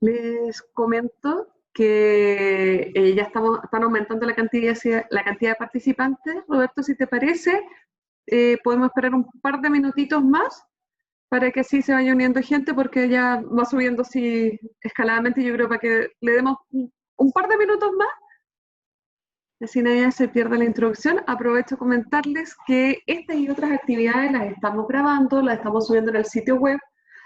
Les comento que ya están aumentando la cantidad de participantes. Roberto, si te parece, podemos esperar un par de minutitos más para que así se vaya uniendo gente, porque ya va subiendo así escaladamente. Yo creo para que le demos un par de minutos más, así nadie se pierda la introducción. Aprovecho a comentarles que estas y otras actividades las estamos grabando, las estamos subiendo en el sitio web.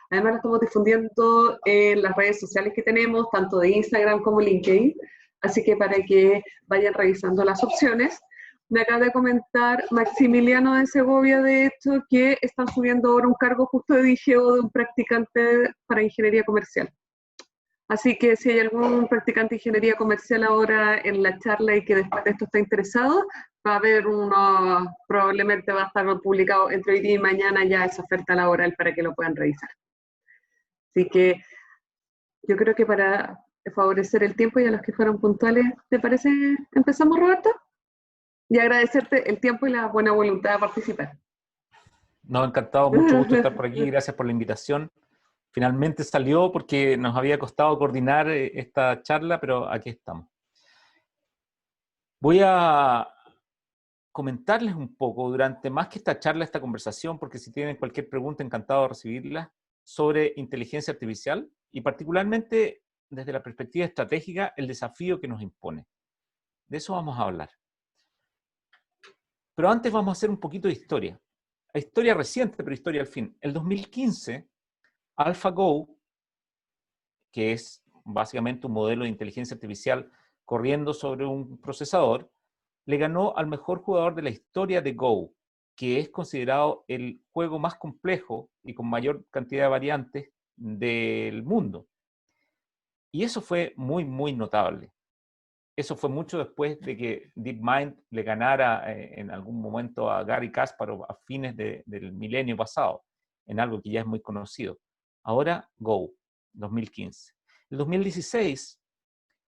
Además, lo estamos difundiendo en las redes sociales que tenemos, tanto de Instagram como LinkedIn. Así que para que vayan revisando las opciones. Me acaba de comentar Maximiliano de Segovia, de hecho, que están subiendo ahora un cargo justo de DGO de un practicante para ingeniería comercial. Así que si hay algún practicante de ingeniería comercial ahora en la charla y que después de esto está interesado, va a haber uno, probablemente va a estar publicado entre hoy día y mañana ya esa oferta laboral para que lo puedan revisar. Así que yo creo que para favorecer el tiempo y a los que fueron puntuales, ¿te parece? ¿Empezamos, Roberto? Y agradecerte el tiempo y la buena voluntad de participar. No, encantado, mucho gusto estar por aquí, gracias por la invitación. Finalmente salió porque nos había costado coordinar esta charla, pero aquí estamos. Voy a comentarles un poco durante más que esta charla, esta conversación, porque si tienen cualquier pregunta, encantado de recibirla, sobre inteligencia artificial y particularmente desde la perspectiva estratégica, el desafío que nos impone. De eso vamos a hablar. Pero antes vamos a hacer un poquito de historia. Historia reciente, pero historia al fin. El 2015, AlphaGo, que es básicamente un modelo de inteligencia artificial corriendo sobre un procesador, le ganó al mejor jugador de la historia de Go, que es considerado el juego más complejo y con mayor cantidad de variantes del mundo. Y eso fue muy, muy notable. Eso fue mucho después de que DeepMind le ganara en algún momento a Garry Kasparov a fines del milenio pasado, en algo que ya es muy conocido. Ahora, Go, 2015. En 2016,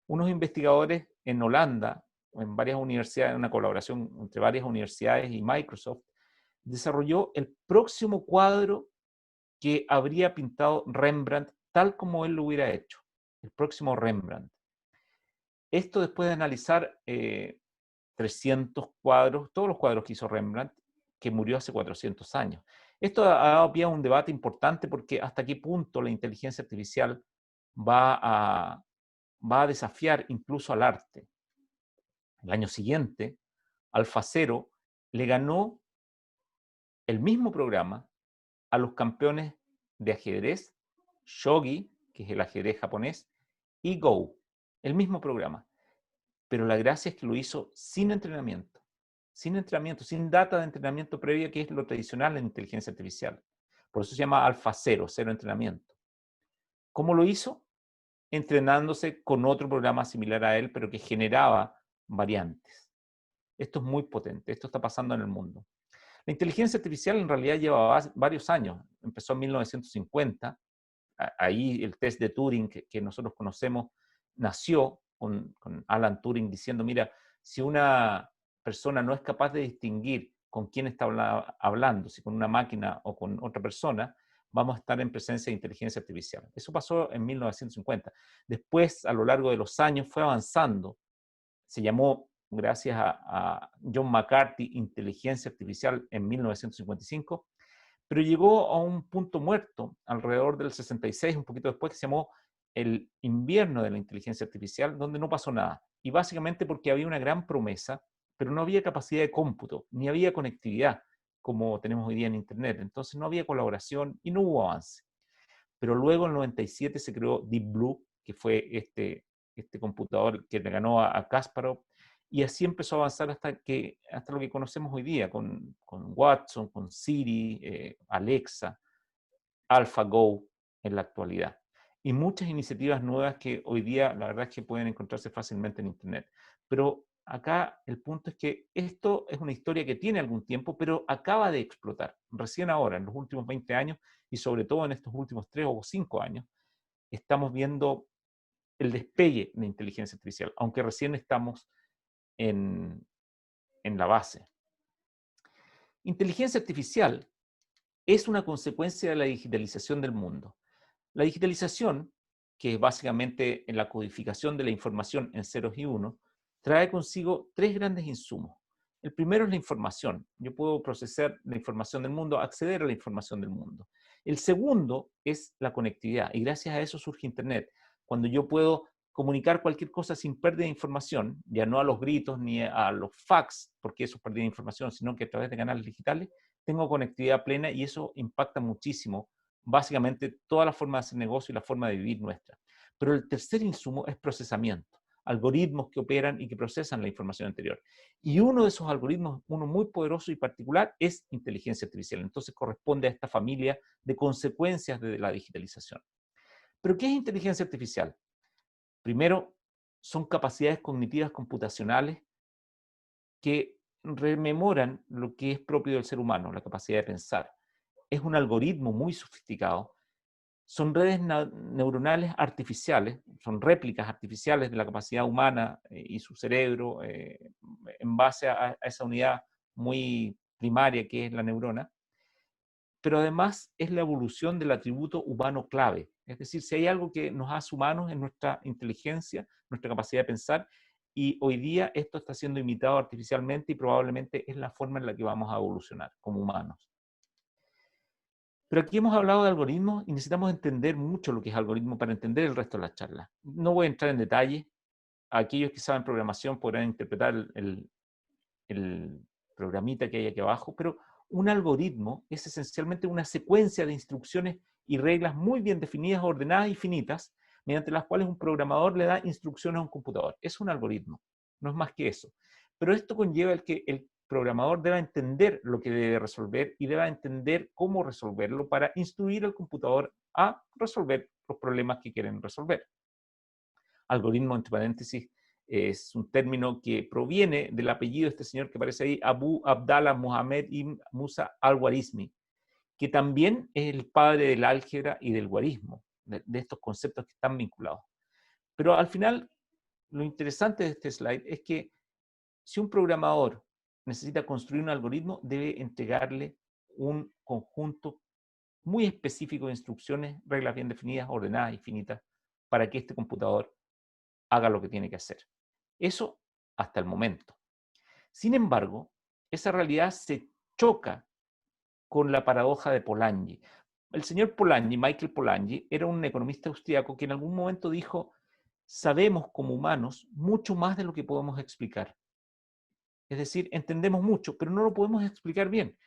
unos investigadores en Holanda, en varias universidades, en una colaboración entre varias universidades y Microsoft, desarrolló el próximo cuadro que habría pintado Rembrandt tal como él lo hubiera hecho. El próximo Rembrandt. Esto después de analizar 300 cuadros, todos los cuadros que hizo Rembrandt, que murió hace 400 años. Esto ha dado pie a un debate importante porque hasta qué punto la inteligencia artificial va a desafiar incluso al arte. El año siguiente, AlphaZero le ganó el mismo programa a los campeones de ajedrez, Shogi, que es el ajedrez japonés, y Go, el mismo programa. Pero la gracia es que lo hizo sin entrenamiento, sin data de entrenamiento previa, que es lo tradicional en inteligencia artificial. Por eso se llama AlphaZero, cero entrenamiento. ¿Cómo lo hizo? Entrenándose con otro programa similar a él, pero que generaba variantes. Esto es muy potente, esto está pasando en el mundo. La inteligencia artificial en realidad lleva varios años, empezó en 1950, ahí el test de Turing que nosotros conocemos nació con Alan Turing diciendo, mira, si una persona no es capaz de distinguir con quién está hablando, si con una máquina o con otra persona, vamos a estar en presencia de inteligencia artificial. Eso pasó en 1950. Después, a lo largo de los años, fue avanzando. Se llamó, gracias a John McCarthy, inteligencia artificial en 1955, pero llegó a un punto muerto alrededor del 66, un poquito después, que se llamó el invierno de la inteligencia artificial, donde no pasó nada. Y básicamente porque había una gran promesa, pero no había capacidad de cómputo, ni había conectividad, como tenemos hoy día en Internet. Entonces no había colaboración y no hubo avance. Pero luego en el 97 se creó Deep Blue, que fue este computador que le ganó a Kasparov, y así empezó a avanzar hasta lo que conocemos hoy día, con Watson, con Siri, Alexa, AlphaGo en la actualidad. Y muchas iniciativas nuevas que hoy día la verdad es que pueden encontrarse fácilmente en Internet. Pero acá el punto es que esto es una historia que tiene algún tiempo, pero acaba de explotar. Recién ahora, en los últimos 20 años, y sobre todo en estos últimos 3 o 5 años, estamos viendo el despegue de inteligencia artificial, aunque recién estamos en la base. Inteligencia artificial es una consecuencia de la digitalización del mundo. La digitalización, que es básicamente en la codificación de la información en ceros y unos, trae consigo tres grandes insumos. El primero es la información. Yo puedo procesar la información del mundo, acceder a la información del mundo. El segundo es la conectividad, y gracias a eso surge Internet. Cuando yo puedo comunicar cualquier cosa sin pérdida de información, ya no a los gritos ni a los fax, porque eso es pérdida de información, sino que a través de canales digitales, tengo conectividad plena y eso impacta muchísimo, básicamente, toda la forma de hacer negocio y la forma de vivir nuestra. Pero el tercer insumo es procesamiento, algoritmos que operan y que procesan la información anterior. Y uno de esos algoritmos, uno muy poderoso y particular, es inteligencia artificial. Entonces corresponde a esta familia de consecuencias de la digitalización. ¿Pero qué es inteligencia artificial? Primero, son capacidades cognitivas computacionales que rememoran lo que es propio del ser humano, la capacidad de pensar. Es un algoritmo muy sofisticado. Son redes neuronales artificiales, son réplicas artificiales de la capacidad humana y su cerebro en base a esa unidad muy primaria que es la neurona, pero además es la evolución del atributo humano clave. Es decir, si hay algo que nos hace humanos es nuestra inteligencia, nuestra capacidad de pensar, y hoy día esto está siendo imitado artificialmente y probablemente es la forma en la que vamos a evolucionar como humanos. Pero aquí hemos hablado de algoritmos y necesitamos entender mucho lo que es algoritmo para entender el resto de la charla. No voy a entrar en detalle. Aquellos que saben programación podrán interpretar el programita que hay aquí abajo, pero un algoritmo es esencialmente una secuencia de instrucciones y reglas muy bien definidas, ordenadas y finitas, mediante las cuales un programador le da instrucciones a un computador. Es un algoritmo, no es más que eso. Pero esto conlleva el que el programador deba entender lo que debe resolver y deba entender cómo resolverlo para instruir al computador a resolver los problemas que quieren resolver. Algoritmo, entre paréntesis, es un término que proviene del apellido de este señor que aparece ahí, Abu Abdallah Muhammad ibn Musa al-Khwarizmi, que también es el padre del álgebra y del guarismo, de estos conceptos que están vinculados. Pero al final, lo interesante de este slide es que si un programador necesita construir un algoritmo, debe entregarle un conjunto muy específico de instrucciones, reglas bien definidas, ordenadas y finitas, para que este computador haga lo que tiene que hacer. Eso hasta el momento. Sin embargo, esa realidad se choca con la paradoja de Polanyi. El señor Polanyi, Michael Polanyi, era un economista austríaco que en algún momento dijo: sabemos como humanos mucho más de lo que podemos explicar. Es decir, entendemos mucho, pero no lo podemos explicar bien.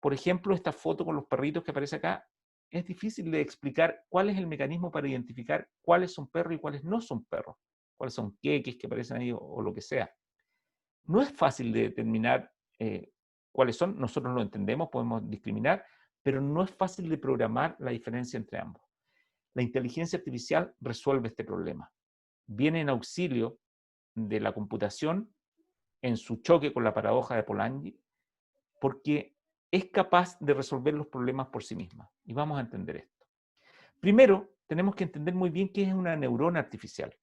Por ejemplo, esta foto con los perritos que aparece acá, es difícil de explicar cuál es el mecanismo para identificar cuáles son perros y cuáles no son perros, cuáles son queques que aparecen ahí o lo que sea. No es fácil de determinar cuáles son, nosotros lo entendemos, podemos discriminar, pero no es fácil de programar la diferencia entre ambos. La inteligencia artificial resuelve este problema. Viene en auxilio de la computación en su choque con la paradoja de Polanyi, porque es capaz de resolver los problemas por sí misma. Y vamos a entender esto. Primero, tenemos que entender muy bien qué es una neurona artificial.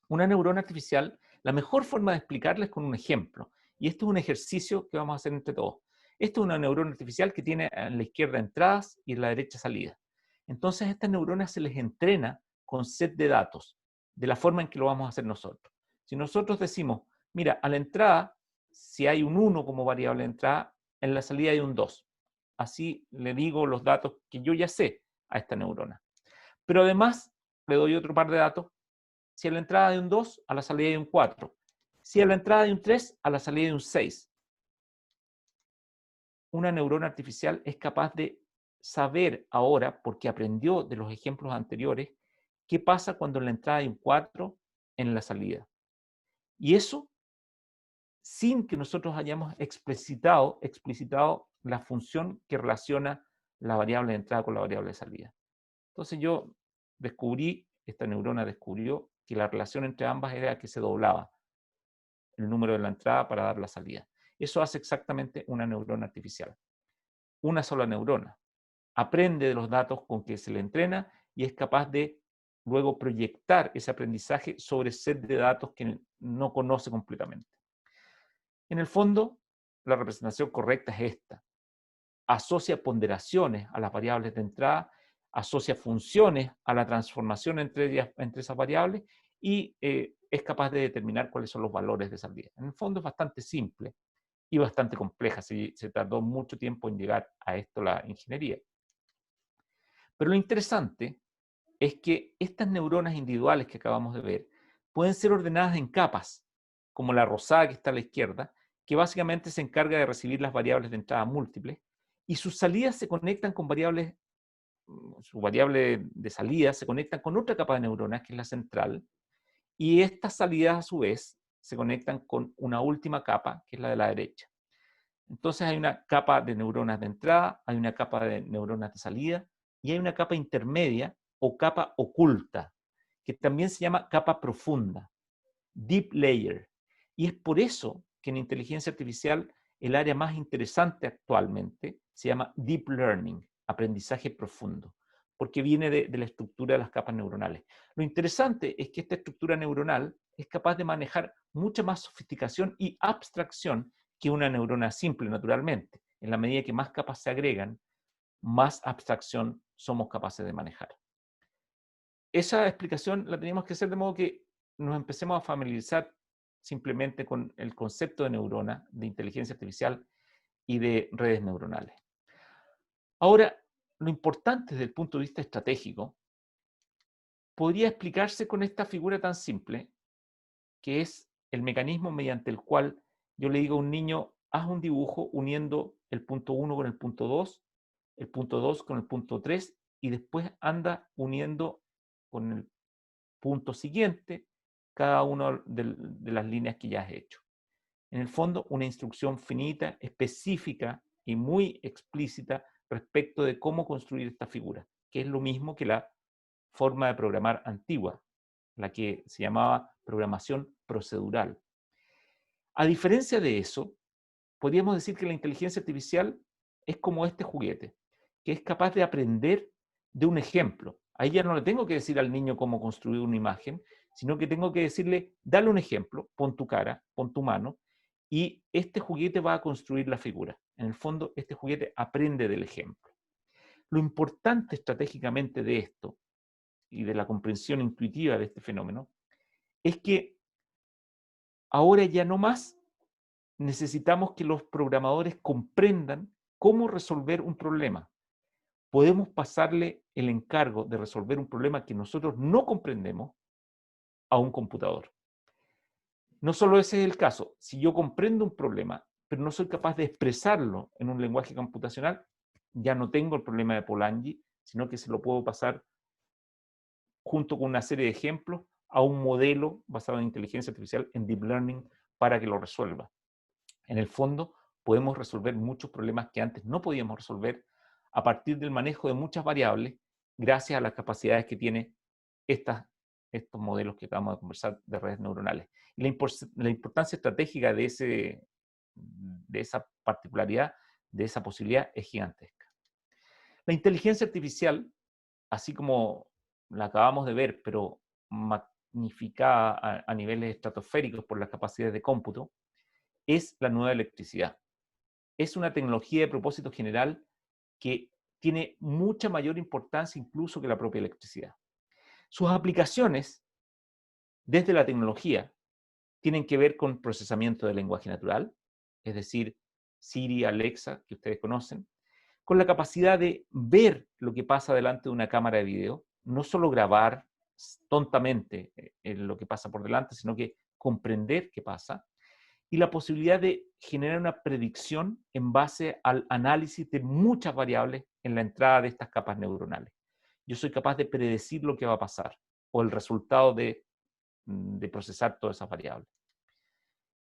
Una neurona artificial, la mejor forma de explicarla es con un ejemplo. Y esto es un ejercicio que vamos a hacer entre todos. Esto es una neurona artificial que tiene en la izquierda entradas y en la derecha salidas. Entonces a estas neuronas se les entrena con set de datos, de la forma en que lo vamos a hacer nosotros. Si nosotros decimos, mira, a la entrada, si hay un 1 como variable de entrada, en la salida hay un 2. Así le digo los datos que yo ya sé a esta neurona. Pero además le doy otro par de datos. Si a la entrada hay un 2, a la salida hay un 4. Si a la entrada hay un 3, a la salida hay un 6. Una neurona artificial es capaz de saber ahora, porque aprendió de los ejemplos anteriores, qué pasa cuando en la entrada hay un 4 en la salida. Y eso sin que nosotros hayamos explicitado la función que relaciona la variable de entrada con la variable de salida. Entonces yo esta neurona descubrió que la relación entre ambas era que se doblaba el número de la entrada para dar la salida. Eso hace exactamente una neurona artificial. Una sola neurona. Aprende de los datos con que se le entrena y es capaz de luego proyectar ese aprendizaje sobre set de datos que no conoce completamente. En el fondo, la representación correcta es esta. Asocia ponderaciones a las variables de entrada, asocia funciones a la transformación entre esas variables y es capaz de determinar cuáles son los valores de esas vías. En el fondo es bastante simple y bastante compleja. Se tardó mucho tiempo en llegar a esto la ingeniería. Pero lo interesante es que estas neuronas individuales que acabamos de ver pueden ser ordenadas en capas, como la rosada que está a la izquierda, que básicamente se encarga de recibir las variables de entrada múltiples, y sus salidas se conectan con variables, su variable de salida se conectan con otra capa de neuronas, que es la central, y estas salidas a su vez se conectan con una última capa, que es la de la derecha. Entonces hay una capa de neuronas de entrada, hay una capa de neuronas de salida, y hay una capa intermedia o capa oculta, que también se llama capa profunda, deep layer. Y es por eso que en inteligencia artificial el área más interesante actualmente se llama deep learning, aprendizaje profundo, porque viene de la estructura de las capas neuronales. Lo interesante es que esta estructura neuronal es capaz de manejar mucha más sofisticación y abstracción que una neurona simple, naturalmente. En la medida que más capas se agregan, más abstracción somos capaces de manejar. Esa explicación la tenemos que hacer de modo que nos empecemos a familiarizar simplemente con el concepto de neurona, de inteligencia artificial y de redes neuronales. Ahora, lo importante desde el punto de vista estratégico podría explicarse con esta figura tan simple, que es el mecanismo mediante el cual yo le digo a un niño, haz un dibujo uniendo el punto 1 con el punto 2, el punto 2 con el punto 3, y después anda uniendo con el punto siguiente cada una de las líneas que ya has hecho. En el fondo, una instrucción finita, específica y muy explícita respecto de cómo construir esta figura, que es lo mismo que la forma de programar antigua, la que se llamaba programación procedural. A diferencia de eso, podríamos decir que la inteligencia artificial es como este juguete, que es capaz de aprender de un ejemplo. Ahí ya no le tengo que decir al niño cómo construir una imagen, sino que tengo que decirle, dale un ejemplo, pon tu cara, pon tu mano, y este juguete va a construir la figura. En el fondo, este juguete aprende del ejemplo. Lo importante estratégicamente de esto y de la comprensión intuitiva de este fenómeno es que ahora ya no más necesitamos que los programadores comprendan cómo resolver un problema. Podemos pasarle el encargo de resolver un problema que nosotros no comprendemos a un computador. No solo ese es el caso. Si yo comprendo un problema, pero no soy capaz de expresarlo en un lenguaje computacional, ya no tengo el problema de Polanyi, sino que se lo puedo pasar junto con una serie de ejemplos a un modelo basado en inteligencia artificial, en deep learning, para que lo resuelva. En el fondo, podemos resolver muchos problemas que antes no podíamos resolver a partir del manejo de muchas variables, gracias a las capacidades que tiene estos modelos que acabamos de conversar de redes neuronales. Y la importancia estratégica de esa particularidad, de esa posibilidad, es gigantesca. La inteligencia artificial, así como la acabamos de ver, pero magnificada a niveles estratosféricos por las capacidades de cómputo, es la nueva electricidad. Es una tecnología de propósito general que tiene mucha mayor importancia incluso que la propia electricidad. Sus aplicaciones, desde la tecnología, tienen que ver con procesamiento del lenguaje natural, es decir, Siri, Alexa, que ustedes conocen, con la capacidad de ver lo que pasa delante de una cámara de video, no solo grabar tontamente lo que pasa por delante, sino que comprender qué pasa, y la posibilidad de generar una predicción en base al análisis de muchas variables en la entrada de estas capas neuronales. Yo soy capaz de predecir lo que va a pasar o el resultado de procesar todas esas variables.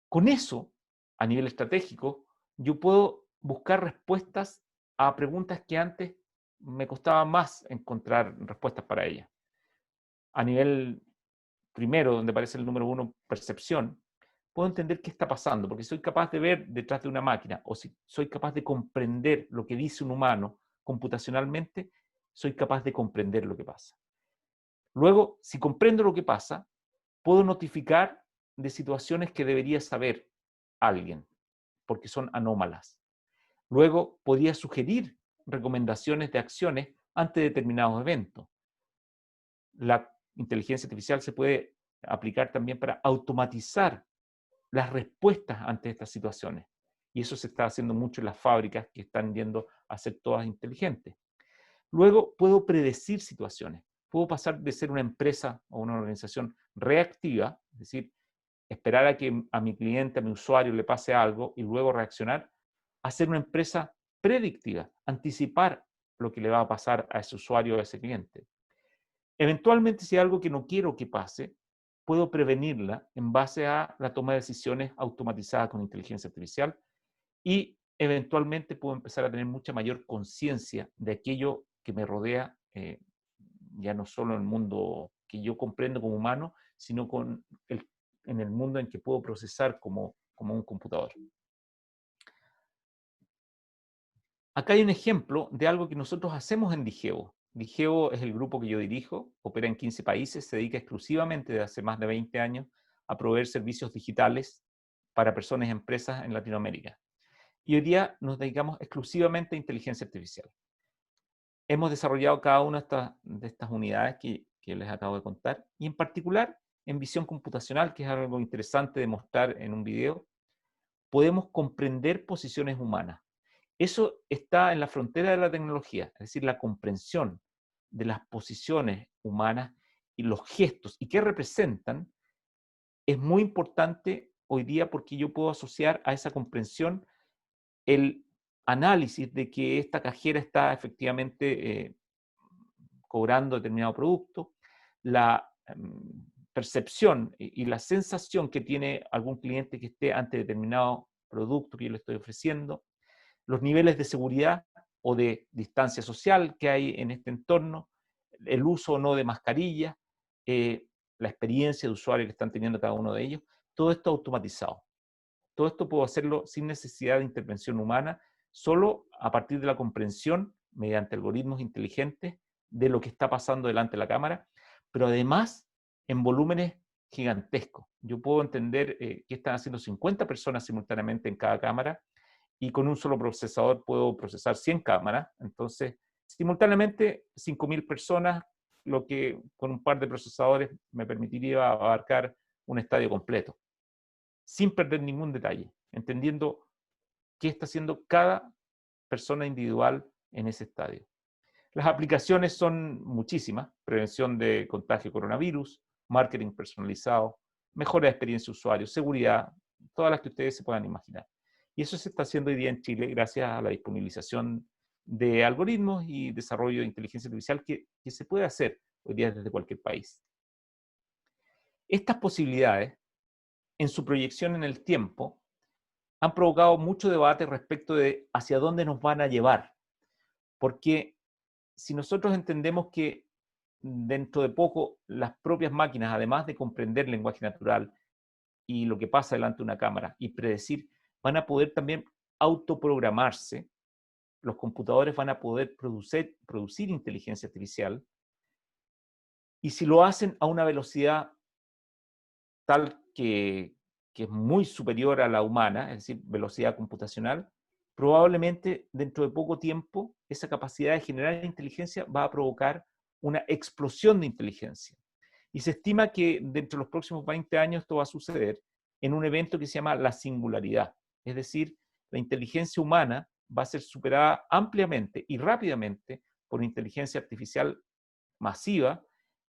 Con eso, a nivel estratégico, yo puedo buscar respuestas a preguntas que antes me costaba más encontrar respuestas para ellas. A nivel primero, donde aparece el número 1, percepción, puedo entender qué está pasando, porque soy capaz de ver detrás de una máquina, o si soy capaz de comprender lo que dice un humano computacionalmente, soy capaz de comprender lo que pasa. Luego, si comprendo lo que pasa, puedo notificar de situaciones que debería saber alguien, porque son anómalas. Luego, podría sugerir recomendaciones de acciones ante determinados eventos. La inteligencia artificial se puede aplicar también para automatizar las respuestas ante estas situaciones. Y eso se está haciendo mucho en las fábricas que están yendo a ser todas inteligentes. Luego puedo predecir situaciones. Puedo pasar de ser una empresa o una organización reactiva, es decir, esperar a que a mi cliente, a mi usuario le pase algo y luego reaccionar, a ser una empresa predictiva, anticipar lo que le va a pasar a ese usuario o a ese cliente. Eventualmente, si hay algo que no quiero que pase, puedo prevenirla en base a la toma de decisiones automatizada con inteligencia artificial y eventualmente puedo empezar a tener mucha mayor conciencia de aquello que me rodea, ya no solo en el mundo que yo comprendo como humano, sino en el mundo en que puedo procesar como un computador. Acá hay un ejemplo de algo que nosotros hacemos en Digeo. Digeo es el grupo que yo dirijo, opera en 15 países, se dedica exclusivamente desde hace más de 20 años a proveer servicios digitales para personas y empresas en Latinoamérica. Y hoy día nos dedicamos exclusivamente a inteligencia artificial. Hemos desarrollado cada una de estas unidades que les acabo de contar, y en particular en visión computacional, que es algo interesante de mostrar en un video, podemos comprender posiciones humanas. Eso está en la frontera de la tecnología, es decir, la comprensión de las posiciones humanas y los gestos y qué representan es muy importante hoy día porque yo puedo asociar a esa comprensión el análisis de que esta cajera está efectivamente cobrando determinado producto, la percepción y la sensación que tiene algún cliente que esté ante determinado producto que yo le estoy ofreciendo, los niveles de seguridad o de distancia social que hay en este entorno, el uso o no de mascarillas, la experiencia de usuario que están teniendo cada uno de ellos, todo esto automatizado. Todo esto puedo hacerlo sin necesidad de intervención humana, solo a partir de la comprensión, mediante algoritmos inteligentes, de lo que está pasando delante de la cámara, pero además en volúmenes gigantescos. Yo puedo entender que están haciendo 50 personas simultáneamente en cada cámara, y con un solo procesador puedo procesar 100 cámaras. Entonces, simultáneamente, 5.000 personas, lo que con un par de procesadores me permitiría abarcar un estadio completo, sin perder ningún detalle, entendiendo qué está haciendo cada persona individual en ese estadio. Las aplicaciones son muchísimas: prevención de contagio de coronavirus, marketing personalizado, mejora de experiencia de usuario, seguridad, todas las que ustedes se puedan imaginar. Y eso se está haciendo hoy día en Chile gracias a la disponibilización de algoritmos y desarrollo de inteligencia artificial que se puede hacer hoy día desde cualquier país. Estas posibilidades, en su proyección en el tiempo, han provocado mucho debate respecto de hacia dónde nos van a llevar. Porque si nosotros entendemos que dentro de poco las propias máquinas, además de comprender el lenguaje natural y lo que pasa delante de una cámara y predecir, van a poder también autoprogramarse, los computadores van a poder producir inteligencia artificial, y si lo hacen a una velocidad tal que es muy superior a la humana, es decir, velocidad computacional, probablemente dentro de poco tiempo esa capacidad de generar inteligencia va a provocar una explosión de inteligencia. Y se estima que dentro de los próximos 20 años esto va a suceder en un evento que se llama la singularidad. Es decir, la inteligencia humana va a ser superada ampliamente y rápidamente por inteligencia artificial masiva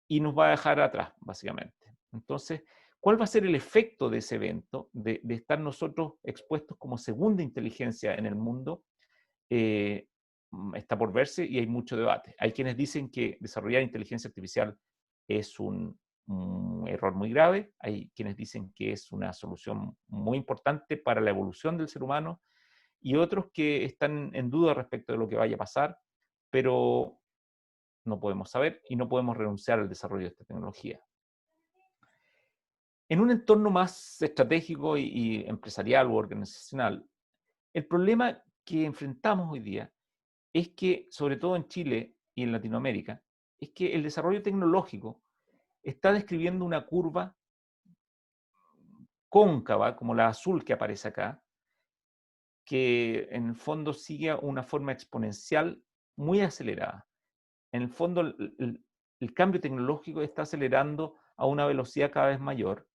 y nos va a dejar atrás, básicamente. Entonces, ¿cuál va a ser el efecto de ese evento, de estar nosotros expuestos como segunda inteligencia en el mundo? Está por verse y hay mucho debate. Hay quienes dicen que desarrollar inteligencia artificial es un error muy grave, hay quienes dicen que es una solución muy importante para la evolución del ser humano, y otros que están en duda respecto de lo que vaya a pasar, pero no podemos saber y no podemos renunciar al desarrollo de esta tecnología. En un entorno más estratégico y empresarial o organizacional, el problema que enfrentamos hoy día es que, sobre todo en Chile y en Latinoamérica, es que el desarrollo tecnológico está describiendo una curva cóncava, como la azul que aparece acá, que en el fondo sigue una forma exponencial muy acelerada. en el fondo, el cambio tecnológico está acelerando a una velocidad cada vez mayor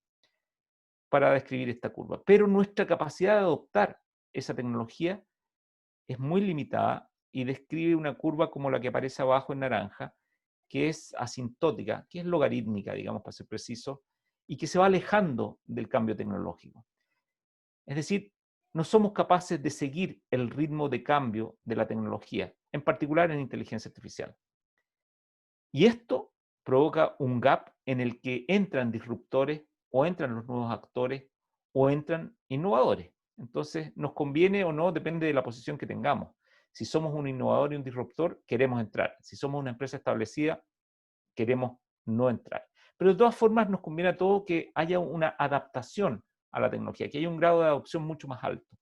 para describir esta curva. Pero nuestra capacidad de adoptar esa tecnología es muy limitada y describe una curva como la que aparece abajo en naranja, que es asintótica, que es logarítmica, digamos, para ser preciso, y que se va alejando del cambio tecnológico. Es decir, no somos capaces de seguir el ritmo de cambio de la tecnología, en particular en inteligencia artificial. Y esto provoca un gap en el que entran disruptores o entran los nuevos actores o entran innovadores. Entonces, nos conviene o no, depende de la posición que tengamos. Si somos un innovador y un disruptor, queremos entrar. Si somos una empresa establecida, queremos no entrar. Pero de todas formas, nos conviene a todos que haya una adaptación a la tecnología, que haya un grado de adopción mucho más alto.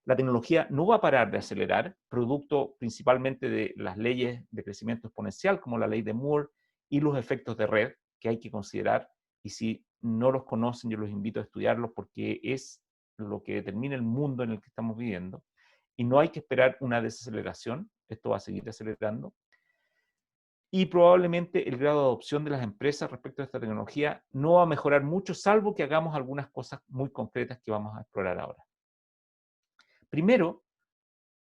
La tecnología no va a parar de acelerar, producto principalmente de las leyes de crecimiento exponencial, como la ley de Moore, y los efectos de red que hay que considerar. Y si no los conocen, yo los invito a estudiarlos porque es lo que determina el mundo en el que estamos viviendo. Y no hay que esperar una desaceleración, esto va a seguir acelerando. Y probablemente el grado de adopción de las empresas respecto a esta tecnología no va a mejorar mucho, salvo que hagamos algunas cosas muy concretas que vamos a explorar ahora. Primero,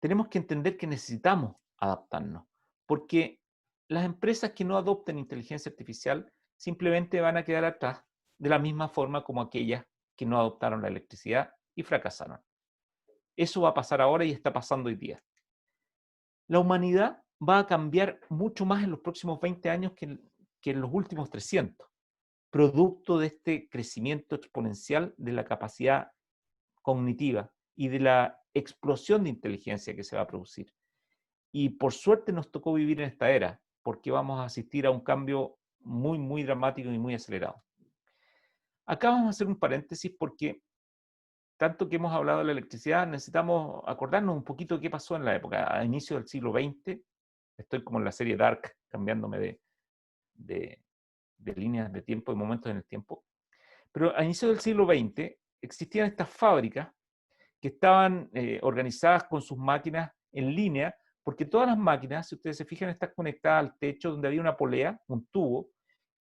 tenemos que entender que necesitamos adaptarnos, porque las empresas que no adopten inteligencia artificial simplemente van a quedar atrás de la misma forma como aquellas que no adoptaron la electricidad y fracasaron. Eso va a pasar ahora y está pasando hoy día. La humanidad va a cambiar mucho más en los próximos 20 años que en los últimos 300, producto de este crecimiento exponencial de la capacidad cognitiva y de la explosión de inteligencia que se va a producir. Y por suerte nos tocó vivir en esta era, porque vamos a asistir a un cambio muy, muy dramático y muy acelerado. Acá vamos a hacer un paréntesis porque tanto que hemos hablado de la electricidad, necesitamos acordarnos un poquito de qué pasó en la época. A inicios del siglo XX, estoy como en la serie Dark, cambiándome de líneas de tiempo, de momentos en el tiempo. Pero a inicios del siglo XX existían estas fábricas que estaban organizadas con sus máquinas en línea, porque todas las máquinas, si ustedes se fijan, están conectadas al techo donde había una polea, un tubo,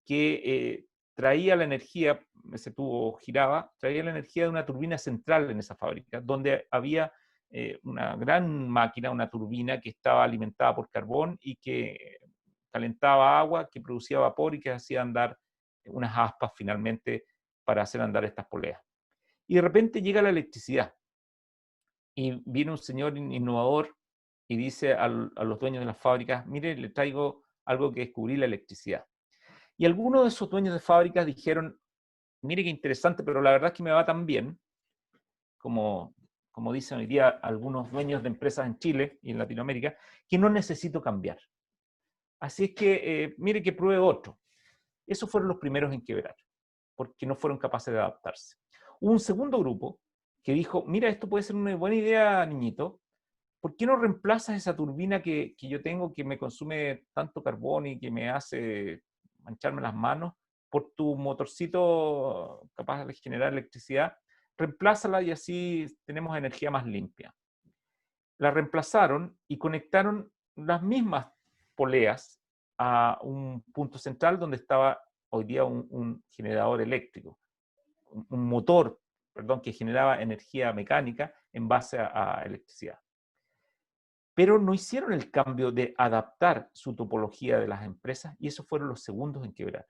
que traía la energía, ese tubo giraba, traía la energía de una turbina central en esa fábrica, donde había una gran máquina, una turbina que estaba alimentada por carbón y que calentaba agua, que producía vapor y que hacía andar unas aspas finalmente para hacer andar estas poleas. Y de repente llega la electricidad y viene un señor innovador y dice a los dueños de las fábricas, mire, le traigo algo que descubrí, la electricidad. Y algunos de esos dueños de fábricas dijeron, mire qué interesante, pero la verdad es que me va tan bien, como dicen hoy día algunos dueños de empresas en Chile y en Latinoamérica, que no necesito cambiar. Así es que, mire que pruebe otro. Esos fueron los primeros en quebrar, porque no fueron capaces de adaptarse. Hubo un segundo grupo que dijo, mira, esto puede ser una buena idea, niñito, ¿por qué no reemplazas esa turbina que yo tengo que me consume tanto carbón y que me hace mancharme las manos por tu motorcito capaz de generar electricidad? Reemplázala y así tenemos energía más limpia. La reemplazaron y conectaron las mismas poleas a un punto central donde estaba hoy día un generador eléctrico, un motor, perdón, que generaba energía mecánica en base a electricidad. Pero no hicieron el cambio de adaptar su topología de las empresas y esos fueron los segundos en quebrar.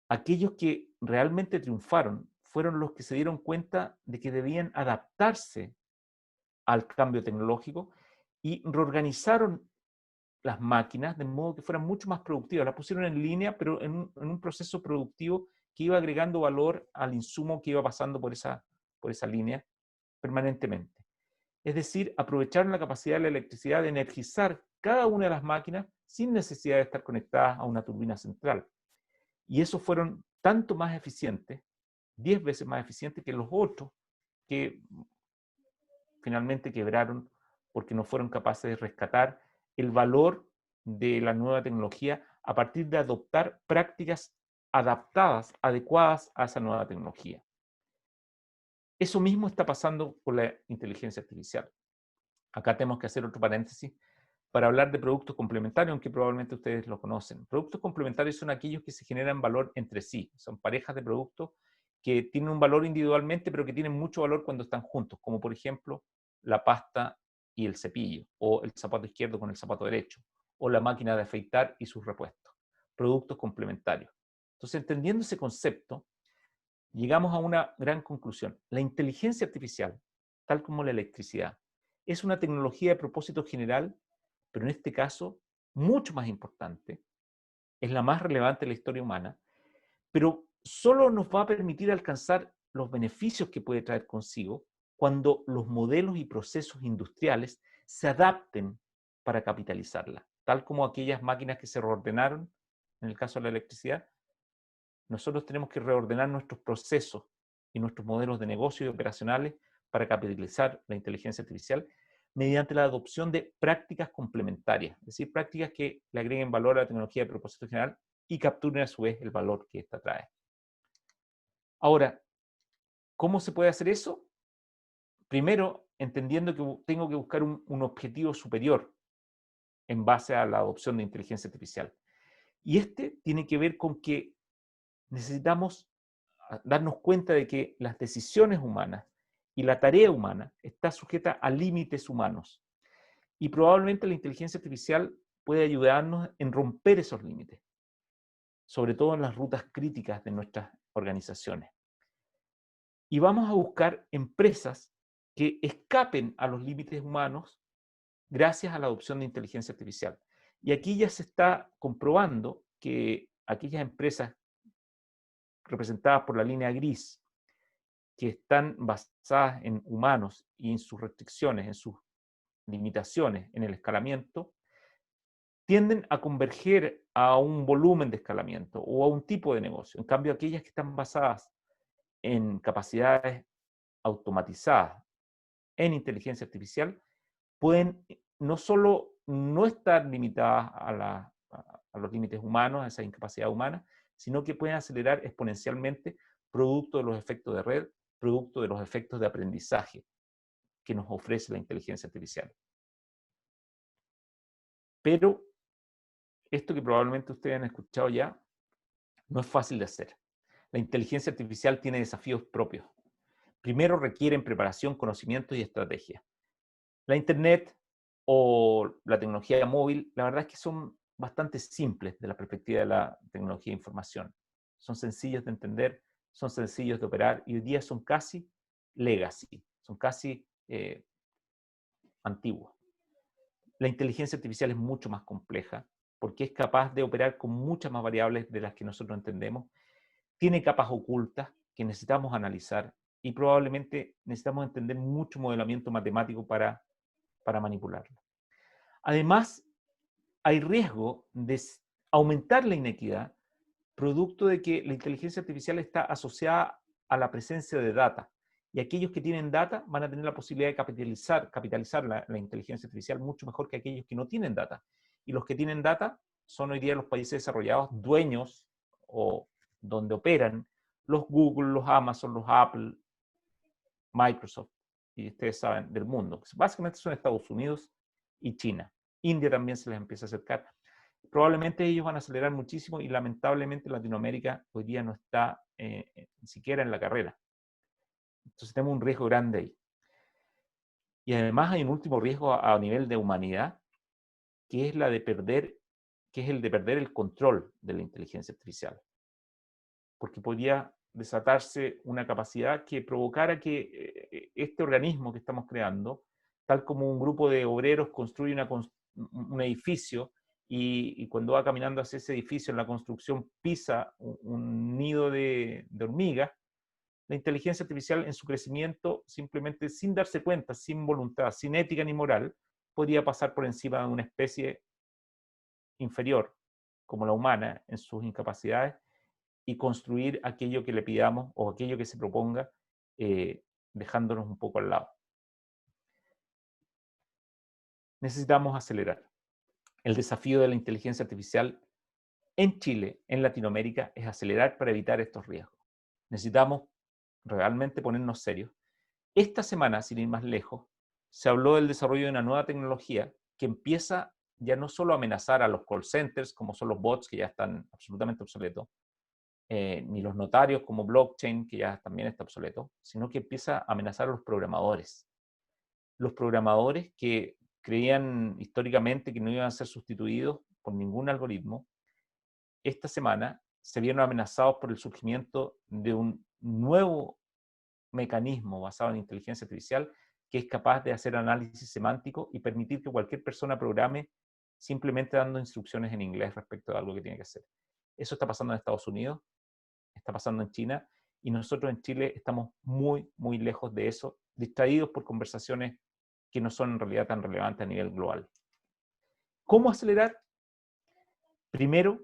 Aquellos que realmente triunfaron fueron los que se dieron cuenta de que debían adaptarse al cambio tecnológico y reorganizaron las máquinas de modo que fueran mucho más productivas. Las pusieron en línea, pero en un proceso productivo que iba agregando valor al insumo que iba pasando por esa línea permanentemente. Es decir, aprovecharon la capacidad de la electricidad de energizar cada una de las máquinas sin necesidad de estar conectadas a una turbina central. Y esos fueron tanto más eficientes, 10 veces más eficientes que los otros que finalmente quebraron porque no fueron capaces de rescatar el valor de la nueva tecnología a partir de adoptar prácticas adaptadas, adecuadas a esa nueva tecnología. Eso mismo está pasando con la inteligencia artificial. Acá tenemos que hacer otro paréntesis para hablar de productos complementarios, aunque probablemente ustedes lo conocen. Productos complementarios son aquellos que se generan valor entre sí. Son parejas de productos que tienen un valor individualmente, pero que tienen mucho valor cuando están juntos, como por ejemplo la pasta y el cepillo, o el zapato izquierdo con el zapato derecho, o la máquina de afeitar y sus repuestos. Productos complementarios. Entonces, entendiendo ese concepto, llegamos a una gran conclusión. La inteligencia artificial, tal como la electricidad, es una tecnología de propósito general, pero en este caso, mucho más importante, es la más relevante de la historia humana, pero solo nos va a permitir alcanzar los beneficios que puede traer consigo cuando los modelos y procesos industriales se adapten para capitalizarla, tal como aquellas máquinas que se reordenaron, en el caso de la electricidad. Nosotros tenemos que reordenar nuestros procesos y nuestros modelos de negocio y operacionales para capitalizar la inteligencia artificial mediante la adopción de prácticas complementarias, es decir, prácticas que le agreguen valor a la tecnología de propósito general y capturen a su vez el valor que ésta trae. Ahora, ¿cómo se puede hacer eso? Primero, entendiendo que tengo que buscar un objetivo superior en base a la adopción de inteligencia artificial. Y este tiene que ver con que necesitamos darnos cuenta de que las decisiones humanas y la tarea humana está sujeta a límites humanos. Y probablemente la inteligencia artificial puede ayudarnos en romper esos límites, sobre todo en las rutas críticas de nuestras organizaciones. Y vamos a buscar empresas que escapen a los límites humanos gracias a la adopción de inteligencia artificial. Y aquí ya se está comprobando que aquellas empresas representadas por la línea gris, que están basadas en humanos y en sus restricciones, en sus limitaciones, en el escalamiento, tienden a converger a un volumen de escalamiento o a un tipo de negocio. En cambio, aquellas que están basadas en capacidades automatizadas, en inteligencia artificial, pueden no solo no estar limitadas a los límites humanos, a esa incapacidad humana, sino que pueden acelerar exponencialmente producto de los efectos de red, producto de los efectos de aprendizaje que nos ofrece la inteligencia artificial. Pero esto que probablemente ustedes han escuchado ya, no es fácil de hacer. La inteligencia artificial tiene desafíos propios. Primero requieren preparación, conocimiento y estrategia. La Internet o la tecnología móvil, la verdad es que son bastante simples desde la perspectiva de la tecnología de información. Son sencillos de entender, son sencillos de operar y hoy día son casi legacy, son casi antiguos. La inteligencia artificial es mucho más compleja porque es capaz de operar con muchas más variables de las que nosotros entendemos. Tiene capas ocultas que necesitamos analizar y probablemente necesitamos entender mucho modelamiento matemático para manipularlo. Además, hay riesgo de aumentar la inequidad producto de que la inteligencia artificial está asociada a la presencia de data. Y aquellos que tienen data van a tener la posibilidad de capitalizar la inteligencia artificial mucho mejor que aquellos que no tienen data. Y los que tienen data son hoy día los países desarrollados dueños o donde operan los Google, los Amazon, los Apple, Microsoft, y ustedes saben, del mundo. Básicamente son Estados Unidos y China. India también se les empieza a acercar. Probablemente ellos van a acelerar muchísimo y lamentablemente Latinoamérica hoy día no está ni siquiera en la carrera. Entonces tenemos un riesgo grande ahí. Y además hay un último riesgo a nivel de humanidad, que es el de perder el control de la inteligencia artificial. Porque podría desatarse una capacidad que provocara que este organismo que estamos creando, tal como un grupo de obreros construye un edificio y cuando va caminando hacia ese edificio en la construcción pisa un nido de hormigas, la inteligencia artificial en su crecimiento, simplemente sin darse cuenta, sin voluntad, sin ética ni moral, podría pasar por encima de una especie inferior, como la humana, en sus incapacidades, y construir aquello que le pidamos o aquello que se proponga, dejándonos un poco al lado. Necesitamos acelerar. El desafío de la inteligencia artificial en Chile, en Latinoamérica, es acelerar para evitar estos riesgos. Necesitamos realmente ponernos serios. Esta semana, sin ir más lejos, se habló del desarrollo de una nueva tecnología que empieza ya no solo amenazar a los call centers, como son los bots, que ya están absolutamente obsoletos, ni los notarios como blockchain, que ya también está obsoleto, sino que empieza a amenazar a los programadores. Los programadores que creían históricamente que no iban a ser sustituidos por ningún algoritmo, esta semana se vieron amenazados por el surgimiento de un nuevo mecanismo basado en inteligencia artificial que es capaz de hacer análisis semántico y permitir que cualquier persona programe simplemente dando instrucciones en inglés respecto de algo que tiene que hacer. Eso está pasando en Estados Unidos, está pasando en China, y nosotros en Chile estamos muy, muy lejos de eso, distraídos por conversaciones que no son en realidad tan relevantes a nivel global. ¿Cómo acelerar? Primero,